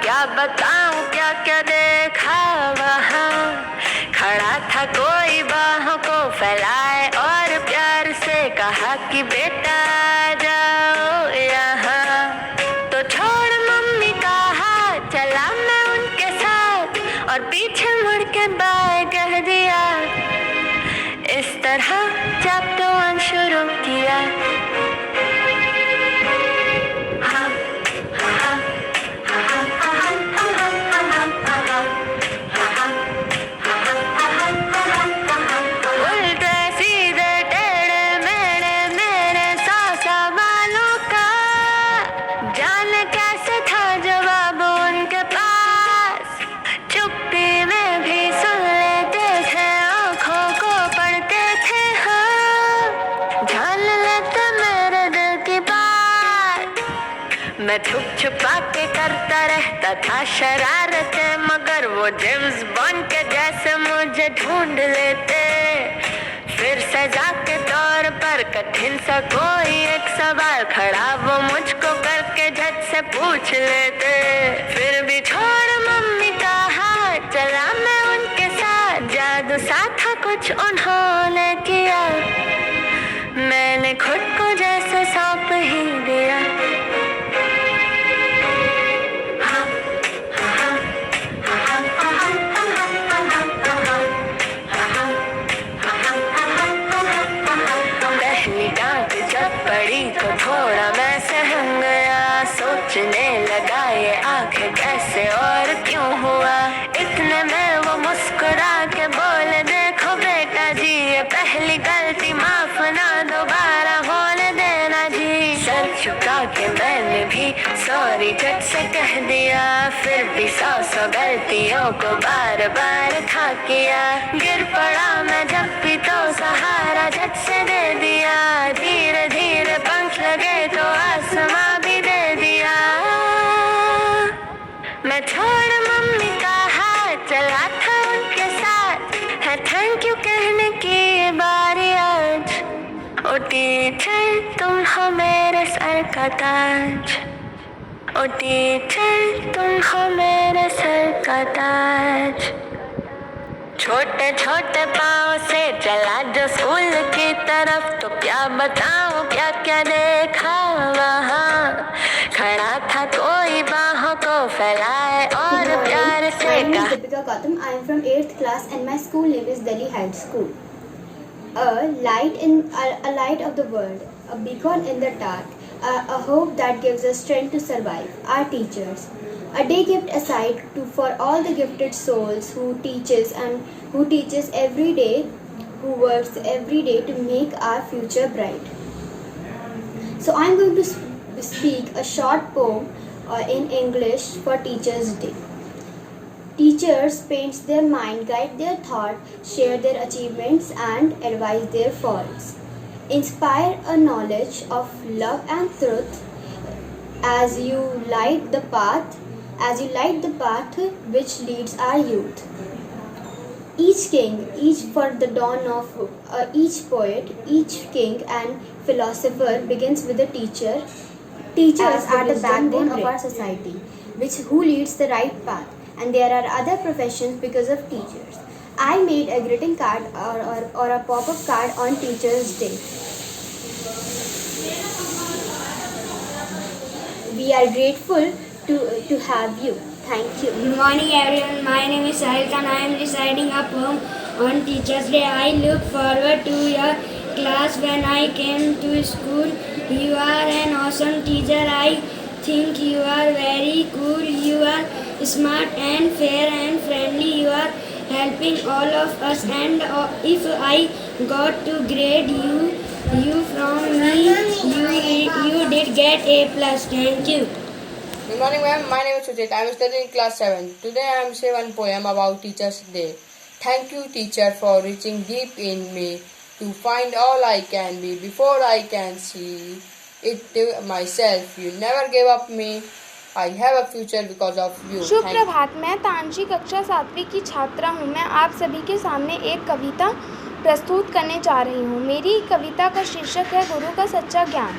क्या बताऊं क्या क्या देखा वहाँ। खड़ा था कोई बाहों को फैलाए और प्यार से कहा कि बेटा आ जाओ यहाँ। तो छोड़ मम्मी का हाथ, चला मैं उनके साथ और पीछे मुड़ के बाय कह दिया। इस तरह चैप्टर 1 शुरू किया। उल्टे सीधे टेढ़े मेढ़े मेरे 100 सवालों का, जाने कैसे था जवाब उनके पास। चुप्पी में भी सुन लेते थे, आँखों को पढ़ते थे, हाँ जान लेते मेरे दिल की बात। मैं छुप छुपा के करता रहता था शरारतें, मगर वो जेम्स बॉन्ड के जैसे मुझे ढूंढ लेते। फिर सजा के तौर पर कठिन सा कोई एक सवाल खड़ा वो मुझको करके झट से पूछ लेते। फिर भी छोड़ मम्मी का हाथ, चला मैं उनके साथ। जादू सा था कुछ उन्होंने किया, मैंने खुद को जैसे सौंप ही दिया। पहली डांट जब पड़ी तो थोड़ा मैं सहम गया, सोचने लगा ये आखिर कैसे और क्यों हुआ। इतने में वो मुस्कुरा के बोले, देखो बेटा जी ये पहली गलती, माफ ना दोबारा होने देना जी। सर झुका के मैंने भी सॉरी झट से कह दिया, फिर भी 100 गलतियों को बार बार था किया। गिर पड़ा मैं जब भी तो सहारा झट से दे दिया। धीरे धीरे पंख लगे तो आसमां भी दे दिया। मैं छोड़ मम्मी का हाथ, चला था उनके साथ। है थैंक यू कहने की ये बारी आज। ओ टीचर तुम हो मेरे सर का ताज। ओ टीचर तुम हो मेरे सर का ताज। छोटे छोटे पाँव से चला जो स्कूल की तरफ, तो क्या बताऊं क्या क्या देखा वहाँ। खड़ा था कोई बाहों को फैलाए और प्यार से My name is Deepika Gautam. I am from 8th class and my school name is Delhi Heights School. A light of the world, a beacon in the dark, a hope that gives us strength to survive. Our teachers. A day kept aside for all the gifted souls who teaches every day, who works every day to make our future bright. So I am going to speak a short poem in English for Teachers' Day. Teachers paints their mind, guide their thought, share their achievements and advise their faults. Inspire a knowledge of love and truth as you light the path which leads our youth. Each king, each for the dawn of each poet, each king and philosopher begins with a teacher. Teachers are the backbone of our society, who leads the right path, and there are other professions because of teachers. I made a greeting card or a pop-up card on Teachers' Day. We are grateful to have you. Thank you. Good morning everyone. My name is Sahil Khan. I am reciting a poem on Teachers' Day. I look forward to your class when I came to school. You are an awesome teacher. I think you are very cool. You are smart and fair and friendly. You are helping all of us, and if I got to grade you from me, you did get A+. Thank you. Good morning ma'am, my name is Sujit. I am studying class 7. Today I am saying one poem about Teachers' Day. Thank you teacher for reaching deep in me to find all I can be before I can see it myself. You never gave up me. I have a future because of you. शुभ प्रभात। मैं तांशी कक्षा 7वीं की छात्रा हूँ। मैं आप सभी के सामने एक कविता प्रस्तुत करने जा रही हूँ। मेरी कविता का शीर्षक है गुरु का सच्चा ज्ञान।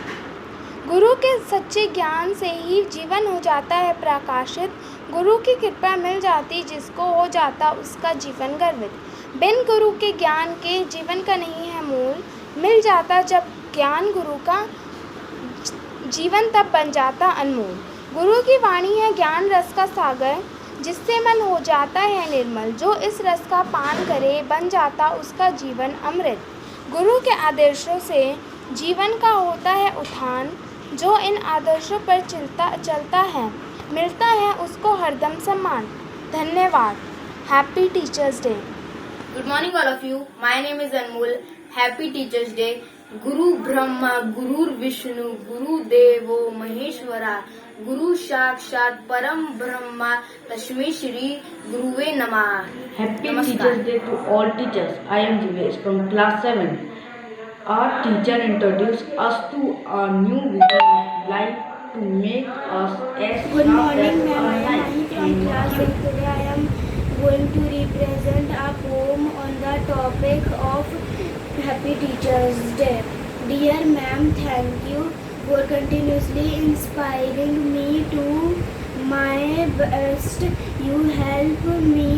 गुरु के सच्चे ज्ञान से ही जीवन हो जाता है प्रकाशित। गुरु की कृपा मिल जाती जिसको हो जाता उसका जीवन गर्वित। बिन गुरु के ज्ञान के जीवन का नहीं है मूल, मिल जाता जब ज्ञान गुरु का जीवन तब बन जाता अनमोल। गुरु की वाणी है ज्ञान रस का सागर, जिससे मन हो जाता है निर्मल। जो इस रस का पान करे बन जाता उसका जीवन अमृत। गुरु के आदर्शों से जीवन का होता है उत्थान, जो इन आदर्शों पर चलता है मिलता है उसको हरदम सम्मान। धन्यवाद। Happy teachers day. Good morning, all of you. My name is Anmol. Happy Teachers Day. Guru Brahma, Guru Vishnu, Guru Devo Maheshwara, Guru Sakshat Param Brahma, Tasmai Shri Guruve Namah. Happy Namaskar. Teachers Day to all teachers. I am Jivesh from class 7. Our teacher introduced us to a new vision of life to make us as Good sharp morning, as ma'am. a I am knife. from class 8. Today I am going to represent a poem on the topic of Happy Teachers Day. Dear ma'am, thank you for continuously inspiring me to my best. You help me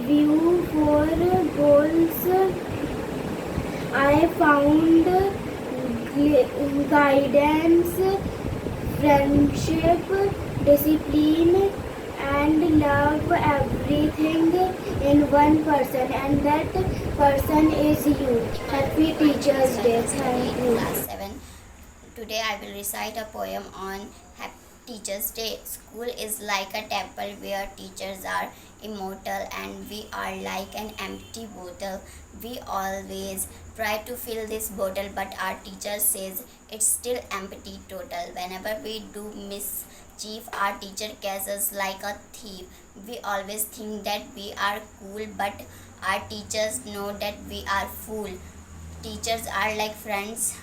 view for goals. I found guidance, friendship, discipline, and love everything in one person, and that person is you. Happy Teachers Day. Thank you. Class 7. Today I will recite a poem on Happy Teachers Day. School is like a temple where teachers are immortal and we are like an empty bottle. We always try to fill this bottle, but our teacher says it's still empty total. Whenever we do mischief, our teacher catches us like a thief. We always think that we are cool, but our teachers know that we are fool. Teachers are like friends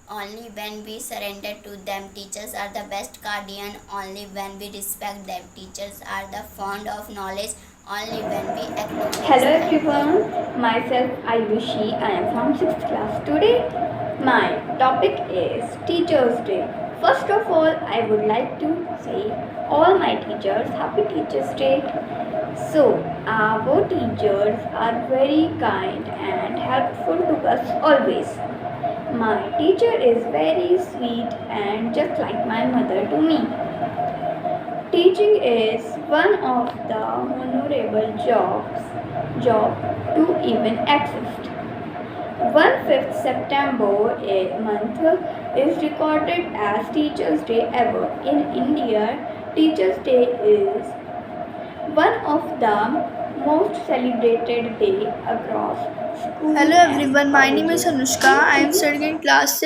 only when we surrender to them. Teachers are the best guardian only when we respect them. Teachers are the fond of knowledge only when we acknowledge Hello them. everyone, myself Ayushi. I am from 6th class. Today my topic is Teachers Day. First of all, I would like to say all my teachers Happy Teachers Day. So, our teachers are very kind and helpful to us always. My teacher is very sweet and just like my mother to me. Teaching is one of the honorable job to even exist. 1/5 September a month is recorded as Teachers Day ever. In India, Teachers Day is one of the most celebrated day across schools. Hello and everyone, my name is colleges. Anushka. I am studying in class 6.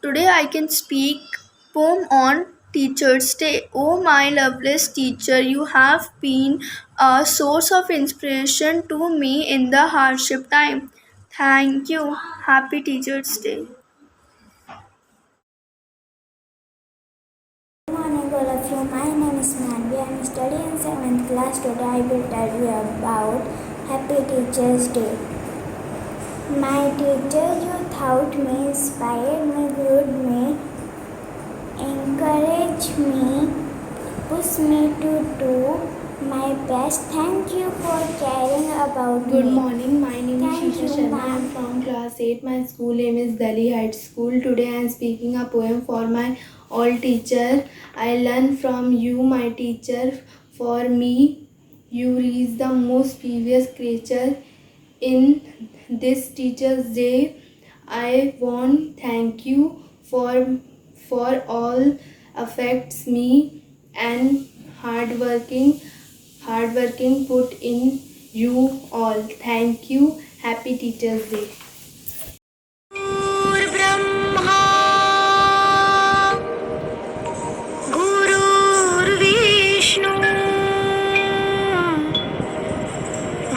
Today I can speak poem on Teachers Day. Oh my loveliest teacher, you have been a source of inspiration to me in the hardship time. Thank you. Happy Teachers Day. Good morning, all of you. My name is Manvi. I am studying in 7th class. Today I will tell you about Happy Teachers Day. My teacher, you taught me, inspired me, growed me, encouraged me, pushed me to do my best. Thank you for caring about me. Good morning, my name is Thank Shisha you, Sharma. I am ma'am. from class 8. My school name is Delhi Heights School. Today I am speaking a poem for my all teacher. I learn from you, my teacher. For me, you is the most precious creature. In this Teachers Day, I want thank you for all affects me and hardworking put in you all. Thank you. Happy Teachers Day. गुरुर्ब्रह्मा गुरुर्विष्णु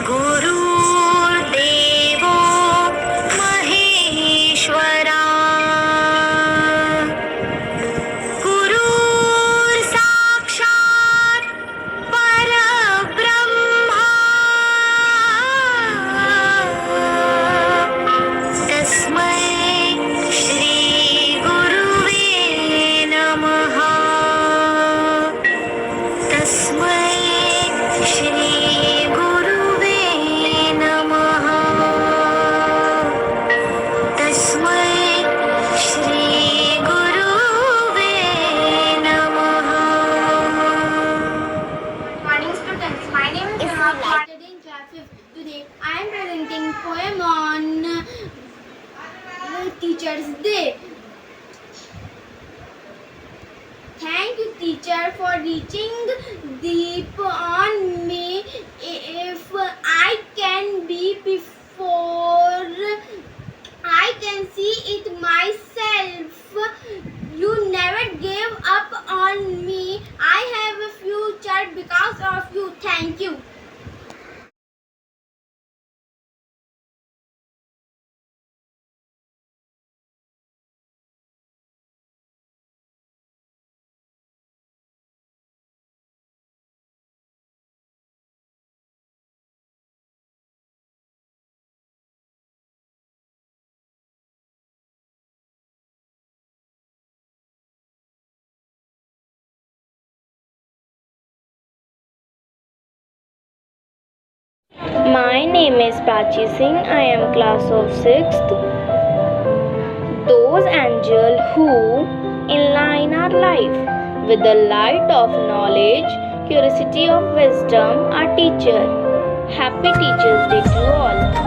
गुरुर्देवो Maheshwara गुरुर्साक्षात् परब्रह्मा Teachers Day. Thank you, teacher, for reaching deep on me. If I can be before I can see it myself, you never gave up on me. I have a future because of you. Thank you. My name is Prachi Singh. I am class of 6th. Those angels who enlighten our life with the light of knowledge, curiosity of wisdom are teacher. Happy Teachers Day to all.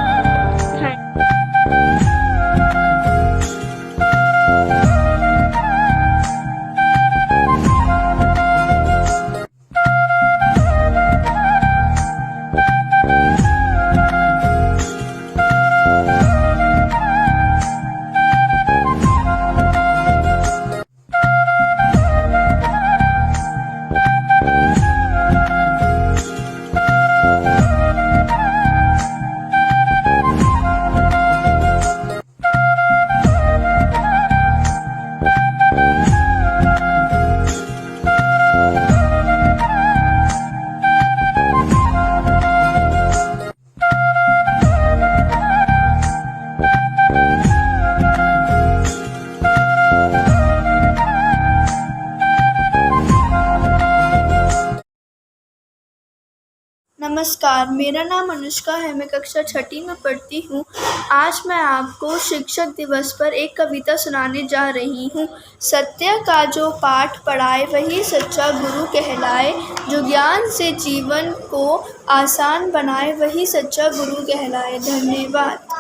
नमस्कार, मेरा नाम अनुष्का है। मैं कक्षा 6ठी में पढ़ती हूँ। आज मैं आपको शिक्षक दिवस पर एक कविता सुनाने जा रही हूँ। सत्य का जो पाठ पढ़ाए वही सच्चा गुरु कहलाए, जो ज्ञान से जीवन को आसान बनाए वही सच्चा गुरु कहलाए। धन्यवाद।